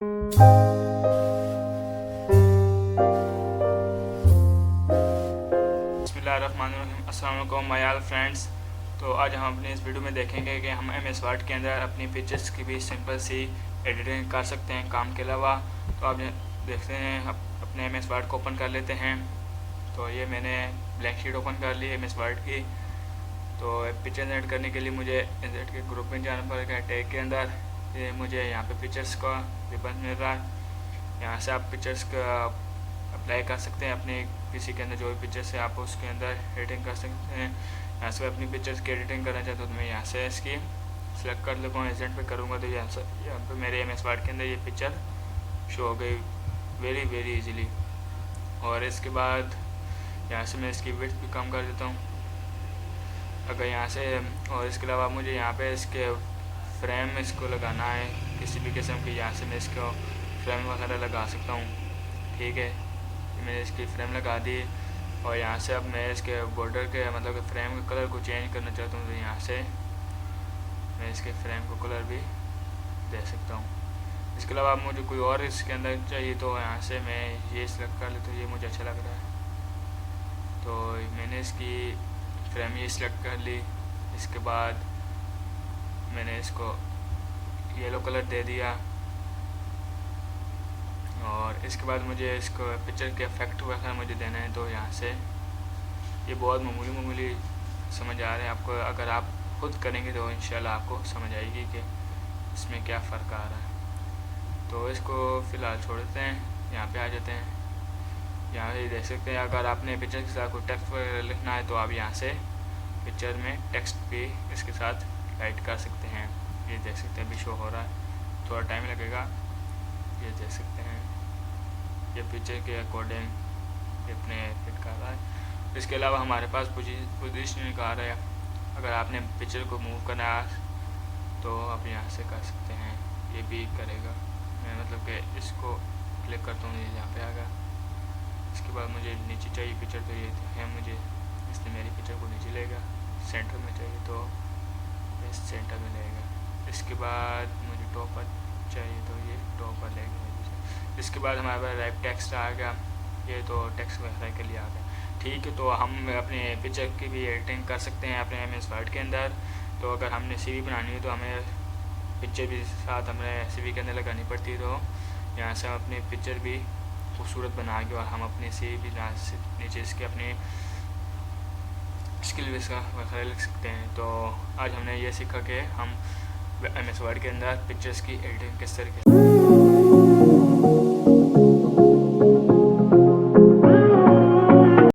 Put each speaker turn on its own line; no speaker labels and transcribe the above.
बिस्मिल्लाहिर्रहमानिर्रहीम। अस्सलाम वालेकुम माय ऑल फ्रेंड्स। तो आज हम अपने इस वीडियो में देखेंगे कि हम MS वर्ड के अंदर अपनी पिक्चर्स की भी सिंपल सी एडिटिंग कर सकते हैं काम के अलावा। तो आप देखते हैं, अपने MS वर्ड को ओपन कर लेते हैं। तो ये मैंने ब्लैंक शीट ओपन कर ली MS वर्ड की। तो पिक्चर जनरेट करने के लिए मुझे इंसर्ट के ग्रुप में जाना पड़ेगा। टैग के अंदर ये मुझे यहाँ पे पिक्चर्स का रिबन मिल रहा है। यहाँ से आप पिक्चर्स का अप्लाई कर सकते हैं अपने किसी के अंदर जो भी पिक्चर्स है, आप उसके अंदर एडिटिंग कर सकते हैं। यहाँ से अपनी पिक्चर्स की एडिटिंग करना चाहता हूँ तो मैं यहाँ से इसकी सेलेक्ट कर लूँगा। एजेंट पे करूँगा तो यहाँ पे मेरे MS वर्ड के अंदर ये पिक्चर शो हो गई वेरी इजीली। और इसके बाद यहाँ से मैं इसकी विड्थ भी कम कर देता हूँ अगर यहाँ से। और इसके अलावा मुझे यहाँ पे इसके फ्रेम इसको लगाना है किसी भी किस्म की। यहाँ से मैं इसको फ्रेम वगैरह लगा सकता हूँ। ठीक है, मैंने इसकी फ्रेम लगा दी। और यहाँ से अब मैं इसके बॉर्डर के मतलब कि फ्रेम के कलर को चेंज करना चाहता हूँ तो यहाँ से मैं इसके फ्रेम को कलर भी दे सकता हूँ। इसके अलावा मुझे कोई और इसके अंदर चाहिए तो यहाँ से मैं ये सिलेक्ट कर लेता हूँ। ये मुझे अच्छा लग रहा है तो मैंने इसकी फ्रेम ये सिलेक्ट कर ली। इसके बाद मैंने इसको येलो कलर दे दिया। और इसके बाद मुझे इसको पिक्चर के इफेक्ट वगैरह मुझे देना है तो यहाँ से ये बहुत मामूली समझ आ रहे हैं आपको। अगर आप खुद करेंगे तो इंशाल्लाह आपको समझ आएगी कि इसमें क्या फ़र्क आ रहा है। तो इसको फ़िलहाल छोड़ देते हैं, यहाँ पे आ जाते हैं। यहाँ से देख सकते हैं, अगर आपने पिक्चर के साथ कोई टेक्स्ट वगैरह लिखना है तो आप यहाँ से पिक्चर में टेक्स्ट भी इसके साथ राइट कर सकते हैं। ये देख सकते हैं अभी शो हो रहा है, थोड़ा टाइम लगेगा। ये देख सकते हैं ये पिक्चर के अकॉर्डिंग अपने फिट कर रहा है। इसके अलावा हमारे पास पोजीशन का आ रहा है। अगर आपने पिक्चर को मूव करना है तो आप यहाँ से कर सकते हैं, ये भी करेगा। मैं मतलब कि इसको क्लिक करता हूँ, ये यहाँ पे आ गया। इसके बाद मुझे नीचे चाहिए पिक्चर तो ये है, मुझे इसने मेरी पिक्चर को नीचे लेगा। सेंटर में चाहिए तो इस सेंटर में लेगा। इसके बाद मुझे टॉप पर चाहिए तो ये टॉप पर लेगा। इसके बाद हमारे पास राइट टेक्स्ट आ गया, ये तो टेक्स्ट वगैरह के लिए आ गया। ठीक है, तो हम अपने पिक्चर की भी एडिटिंग कर सकते हैं अपने MS वर्ड के अंदर। तो अगर हमने CV बनानी है तो हमें पिक्चर भी साथ हमें CV के अंदर लगानी पड़ती है। तो यहाँ से हम अपनी पिक्चर भी खूबसूरत बना के और हम अपने CV भी नीचे इसके अपनी स्किल वगैरह लिख सकते हैं। तो आज हमने ये सीखा कि हम MS वर्ड के अंदर पिक्चर्स की एडिटिंग किस तरीके से